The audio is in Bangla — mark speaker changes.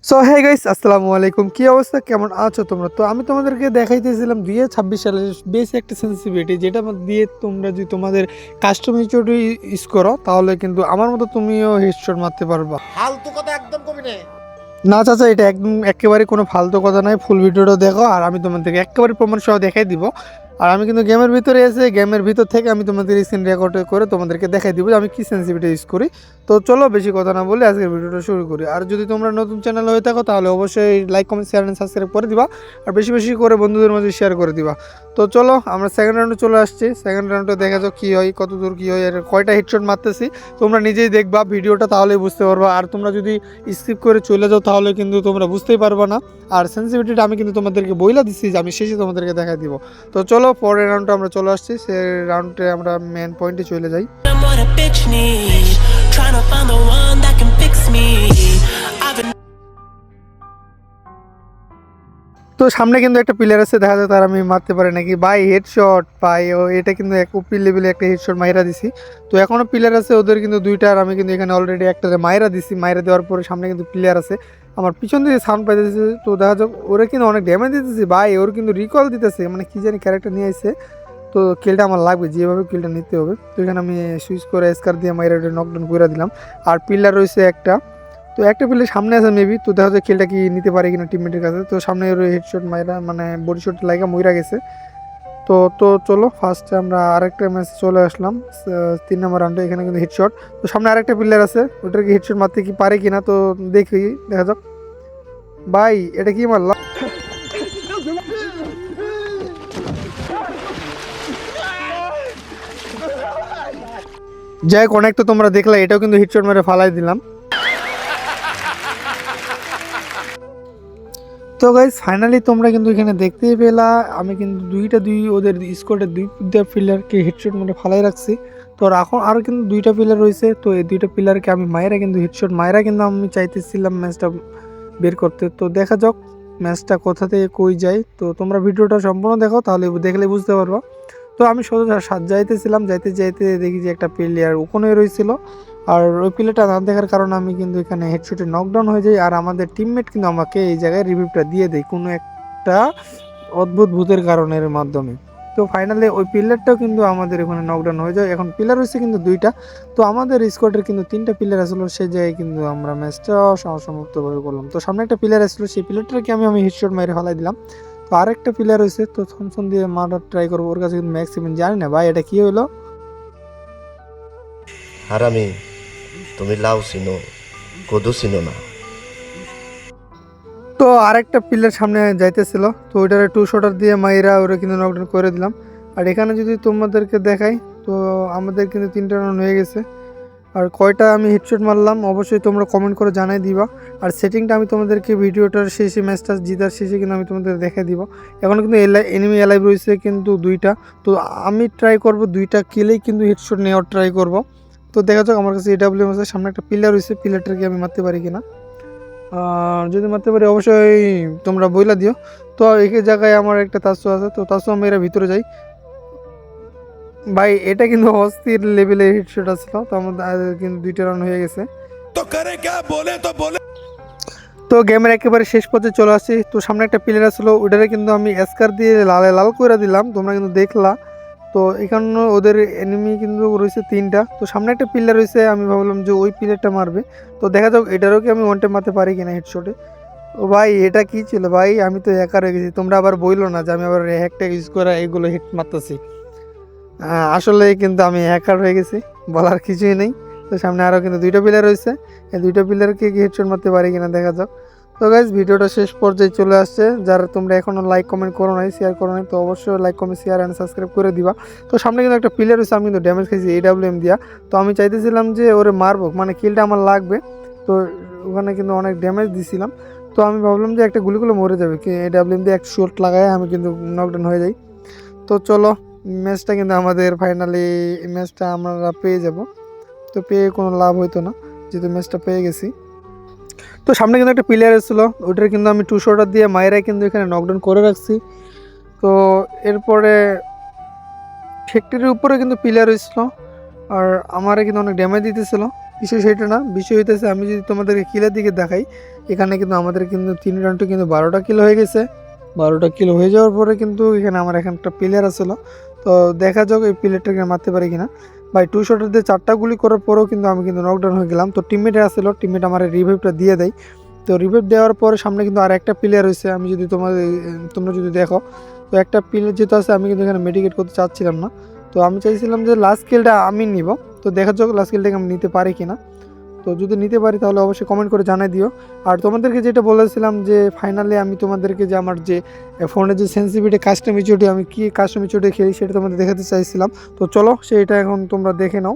Speaker 1: সো হে গাইস, আসসালামু আলাইকুম। কি অবস্থা, কেমন আছো তোমরা? তো আমি তোমাদেরকে দেখাইতেছিলাম 2026 সালের বেশ একটা সেন্সিটিভিটি, যেটা দিয়ে তোমরা যদি তোমাদের কাস্টম হিস্টোরি ইউজ করো, তাহলে কিন্তু আমার মতো তুমিও হেডশট মারতে পারবা।
Speaker 2: ফালতু কথা একদম কবি নে।
Speaker 1: না চাচা, এটা একদম একেবারে কোনো ফালতু কথা নাই। ফুল ভিডিওটা দেখো আর আমি তোমাদেরকে একেবারে প্রমাণ সহ দেখাই দিব। আর আমি কিন্তু গেমের ভিতরে এসে গেমের ভিতর থেকে আমি তোমাদের স্ক্রিন রেকর্ড করে তোমাদেরকে দেখাই দিব যে আমি কি সেন্সিটিভিটি ইউজ করি। তো চলো বেশি কথা না বলে আজকের ভিডিওটা শুরু করি। আর যদি তোমরা নতুন চ্যানেল হয়ে থাকো তাহলে অবশ্যই like, comment, share and subscribe করে দিবা। আর বেশি বেশি করে বন্ধুদের মাঝে শেয়ার করে দিবা। তো চলো আমরা সেকেন্ড রাউন্ডে চলে আসছি। সেকেন্ড রাউন্ডে দেখা যাক কী হয়, কত দূর কী হয়, আর কয়টা হেডশট মারতেছি তোমরা নিজেই দেখবা ভিডিওটা, তাহলেই বুঝতে পারবা। আর তোমরা যদি স্কিপ করে চলে যাও তাহলে কিন্তু তোমরা বুঝতেই পারবা না। আর সেন্সিটিভিটিটা আমি কিন্তু তোমাদেরকে বইলা দিচ্ছি যে আমি শেষে তোমাদেরকে দেখাই দিব। তো চলো পরের রাউন্ডে আমরা চলে আসছি। সেই রাউন্ডে আমরা মেন পয়েন্টে চলে যাই।
Speaker 3: I'm what a bitch need. Tryna find the one that can fix me. I've been
Speaker 1: তো সামনে কিন্তু একটা প্লেয়ার আছে, দেখা যায় তার আমি মারতে পারি নাকি। ভাই হেডশট পাই, ও এটা কিন্তু এক উপি লেভেলে একটা হেডশট মাইরা দিছি। তো এখনও প্লেয়ার আছে ওদের কিন্তু দুইটা, আর আমি কিন্তু এখানে অলরেডি একটারে মাইরা দিছি। মাইরা দেওয়ার পরে সামনে কিন্তু প্লেয়ার আছে, আমার পিছন দিকে সাউন্ড পাইতেছে। তো দেখা যাক, ওরা কিন্তু অনেক ড্যামেজ দিতেছে ভাই, ওর কিন্তু রিকল দিতেছে, মানে কি জানি ক্যারেক্টার নিয়ে আসছে। তো কিলটা আমার লাগবে, যেভাবে কিলটা নিতে হবে। তো এখানে আমি সুইচ করে স্কার দিয়ে মাইরা নকডাউন করে দিলাম। আর পিলার রয়েছে একটা, তো একটা প্লেয়ার সামনে আছে মেবি। তো দেখা যায় খেলটা কি নিতে পারে কিনা টিমমেটের কাছে। তো সামনে হেডশট মাইরা মানে বডি শট লাগা মইরা গেছে। তো তো চলো ফার্স্টে আমরা আরেকটা ম্যাচ চলে আসলাম 3 নম্বর রাউন্ডে। এখানে কিন্তু হেডশট, তো সামনে আরেকটা প্লেয়ার আছে, ওটার কি হেডশট মারতে কি পারে কিনা, তো দেখি দেখা যাক। ভাই এটা কি মারলাম, যাই হোক অনেক তো তোমরা দেখলা, এটাও কিন্তু হেডশট মেরে ফালাই দিলাম। তো গাইজ ফাইনালি তোমরা কিন্তু এখানে দেখতেই পেলা, আমি কিন্তু দুই ওদের স্কোয়াডের দুইটা প্লেয়ারকে হেডশট মেরে ফালাই রাখছি। তো এখন আরও কিন্তু দুইটা প্লেয়ার রয়েছে, তো এই দুইটা প্লেয়ারকে আমি মায়েরা কিন্তু হেডশট মায়েরা কিন্তু আমি চাইতেছিলাম ম্যাচটা বের করতে। তো দেখা যাক ম্যাচটা কোথা থেকে কই যায়। তো তোমরা ভিডিওটা সম্পূর্ণ দেখো, তাহলে দেখলে বুঝতে পারবা। তো আমি সোজা যাইতেছিলাম, যাইতে যাইতে দেখি যে একটা প্লেয়ার ওখানে রয়েছিল। আর ওই প্লেয়ারটা না দেখার কারণে আমি কিন্তু এখানে হেডশটে নকডাউন হয়ে যাই। আর আমাদের টিমমেট কিন্তু আমাকে এই জায়গায় রিভিউটা দিয়ে দেয় কোনো একটা অদ্ভুত ভূতের কারণের মাধ্যমে। তো ফাইনালি ওই প্লেয়ারটাও কিন্তু আমাদের এখানে নকডাউন হয়ে যায়। এখন প্লেয়ার হয়েছে কিন্তু দুইটা, তো আমাদের স্কোয়াডের কিন্তু 3টা প্লেয়ার আসলো। সেই জায়গায় কিন্তু আমরা ম্যাচটা সমাপ্তভাবে করলাম। তো সামনে একটা প্লেয়ার আসলো, সেই প্লেয়ারটাকে আমি হেডশট মেরে ফেলাই দিলাম। তো আরেকটা প্লেয়ার হয়েছে, তো থমসন দিয়ে মারার ট্রাই করবো, ওর কাছে কিন্তু ম্যাক্সিমাম জানি না ভাই এটা কি হলো।
Speaker 2: হারামি, তুমি লাউ চিনো, কদু চিনো না।
Speaker 1: তো আরেকটা প্লেয়ার সামনে যাইতেছিল, তো ওইটার টু শটার দিয়ে মাইরা ওরা কিন্তু নকডাউন করে দিলাম। আর এখানে যদি তোমাদেরকে দেখাই, তো আমাদের কিন্তু 3টা রাউন্ড হয়ে গেছে। আর কয়টা আমি হেডশট মারলাম অবশ্যই তোমরা কমেন্ট করে জানাই দিবা। আর সেটিংটা আমি তোমাদেরকে ভিডিওটার শেষে, ম্যাচটা জিতার শেষে কিন্তু আমি তোমাদের দেখাই দিব। এখন কিন্তু এনিমি অ্যালাইভ রয়েছে কিন্তু দুইটা, তো আমি ট্রাই করব দুইটা কিলেই কিন্তু হেডশট নেওয়ার ট্রাই করব। তো দেখা যাক, আমার কাছে এডাব্লিউএম আছে, সামনে একটা প্লেয়ার রয়েছে, প্লেয়ারটাকে আমি মারতে পারি কিনা। আর যদি মারতে পারি অবশ্যই তোমরা বইলা দিও। তো এই জায়গায় আমার একটা তাসু আছে, তো তাসু আমি এরা ভিতরে যাই। ভাই এটা কিন্তু অস্থির লেভেলের হেডশট আসছিল। তো আমাদের কিন্তু 2টা রান হয়ে গেছে।
Speaker 4: तो करे क्या बोले तो बोले।
Speaker 1: তো গেমের একেবারে শেষ পর্যায়ে চলে আসছি। তো সামনে একটা প্লেয়ার আসলো, ওটারে কিন্তু আমি স্কার দিয়ে লালে লাল করে দিলাম, তোমরা কিন্তু দেখলা। তো এখানে ওদের এনিমি কিন্তু রয়েছে 3টা, তো সামনে একটা প্লেয়ার রয়েছে, আমি ভাবলাম যে ওই প্লেয়ারটা মারবে। তো দেখা যাক এটারও কি আমি ওয়ান টাইম মারতে পারি কিনা হেডশটে। ও ভাই এটা কি ছিল ভাই, আমি তো হ্যাকার হয়ে গেছি। তোমরা আবার বইলো না যে আমি আবার হ্যাকটা ইউজ করে এগুলো হিট মারতেছি। আসলে কিন্তু আমি হ্যাকার হয়ে গেছি, বলার কিছুই নেই। তো সামনে আরও কিন্তু 2টা প্লেয়ার রয়েছে, এই 2টা প্লেয়ারকে কি হেডশট মারতে পারি কিনা দেখা যাক। তো গাইজ ভিডিওটা শেষ পর্যায়ে চলে আসছে, যারা তোমরা এখনও লাইক কমেন্ট করো নাই, শেয়ার করো নাই, তো অবশ্যই like comment share and subscribe করে দিবা। তো সামনে কিন্তু একটা প্লেয়ার রয়েছে, আমি কিন্তু ড্যামেজ খাইছি এডাব্লিউএম দিয়া। তো আমি চাইতেছিলাম যে ওরে মারবো, মানে কিলটা আমার লাগবে। তো ওখানে কিন্তু অনেক ড্যামেজ দিছিলাম। তো আমি ভাবলাম যে একটা গুলিগুলো মরে যাবে, কি এডাব্লিউএম দিয়ে এক শট লাগায় আমি কিন্তু নকডাউন হয়ে যাই। তো চলো ম্যাচটা কিন্তু আমাদের ফাইনালি ম্যাচটা আমরা পেয়ে যাব। তো পেয়ে কোনো লাভ হইতো না, যেহেতু ম্যাচটা পেয়ে গেছি। তো সামনে কিন্তু একটা প্লেয়ার এসেছিলো, ওইটার কিন্তু আমি টু শটার দিয়ে মায়েরাই কিন্তু এখানে নকডাউন করে রাখছি। তো এরপরে ফ্যাক্টরির উপরে কিন্তু প্লেয়ার হয়েছিল, আর আমারে কিন্তু অনেক ড্যামেজ দিতেছিল। বিষয় সেটা না, বিষয় হইতেছে আমি যদি তোমাদেরকে কিলের দিকে দেখাই, এখানে কিন্তু আমাদের কিন্তু 3 রাউন্ডে কিন্তু 12টা কিল হয়ে গেছে। 12টা কিল হয়ে যাওয়ার পরে কিন্তু এখানে আমার এখানে একটা প্লেয়ার আসলো, তো দেখা যাক এই প্লেয়ারটাকে মারতে পারি কিনা। ভাই 2 শটের দিয়ে 4টা গুলি করার পরেও কিন্তু আমি কিন্তু নকডাউন হয়ে গেলাম। তো টিমমেটে আসলো, টিমমেট আমার রিভাইভটা দিয়ে দেয়। তো রিভাইভ দেওয়ার পরে সামনে কিন্তু আর একটা প্লেয়ার হয়েছে, আমি যদি তোমরা যদি দেখো, তো একটা প্লেয়ার যেহেতু আছে আমি কিন্তু এখানে মেডিকেট করতে চাচ্ছিলাম না। তো আমি চাইছিলাম যে লাস্ট কিলটা আমি নিব। তো দেখা যাক লাস্ট কিলটাকে আমি নিতে পারি কিনা। তো যদি নিতে পারি তাহলে অবশ্যই কমেন্ট করে জানাই দিও। আর তোমাদেরকে যেটা বলেছিলাম যে ফাইনালি আমি তোমাদেরকে যে আমার যে ফোনের যে সেন্সিটিভিটি কাস্টম ইচুটি আমি কি কাস্টম ইচুটি খেলি সেটা তোমাদের দেখাতে চাইছিলাম। তো চলো সেটা এখন তোমরা দেখে নাও।